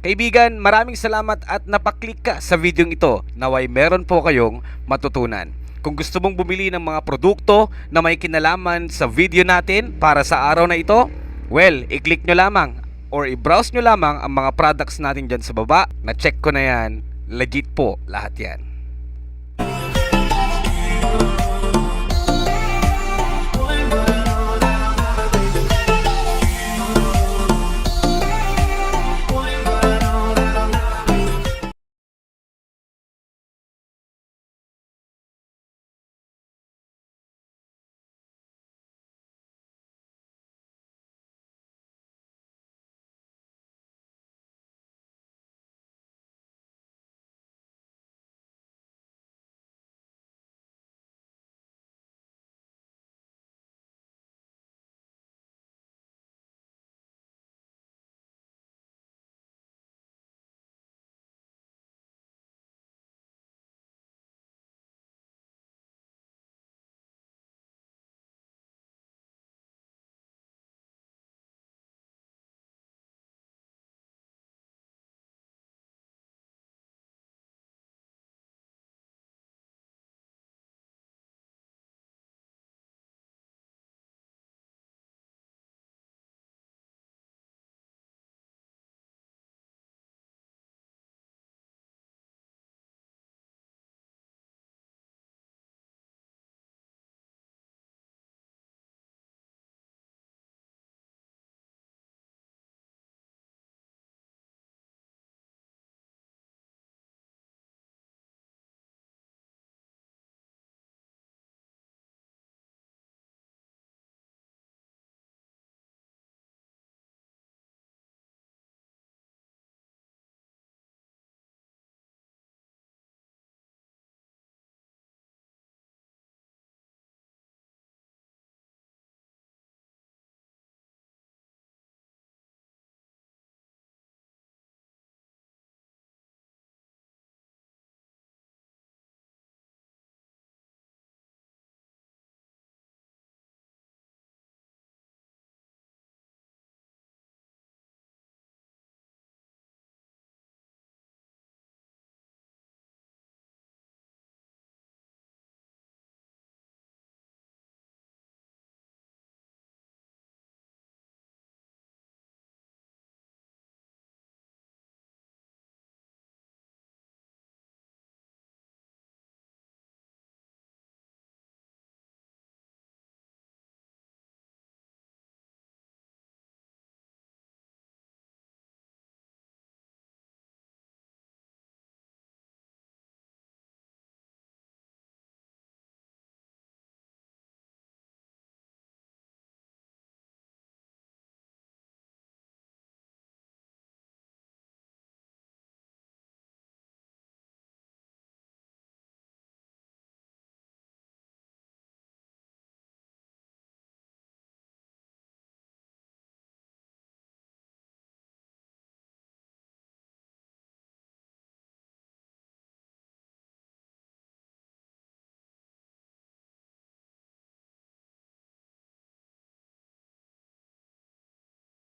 Kaibigan, maraming salamat at napaklik ka sa videong ito. Naway meron po kayong matutunan. Kung gusto mong bumili ng mga produkto na may kinalaman sa video natin para sa araw na ito, well, i-click nyo lamang or i-browse nyo lamang ang mga products natin dyan sa baba. Na-check ko na yan. Legit po lahat yan.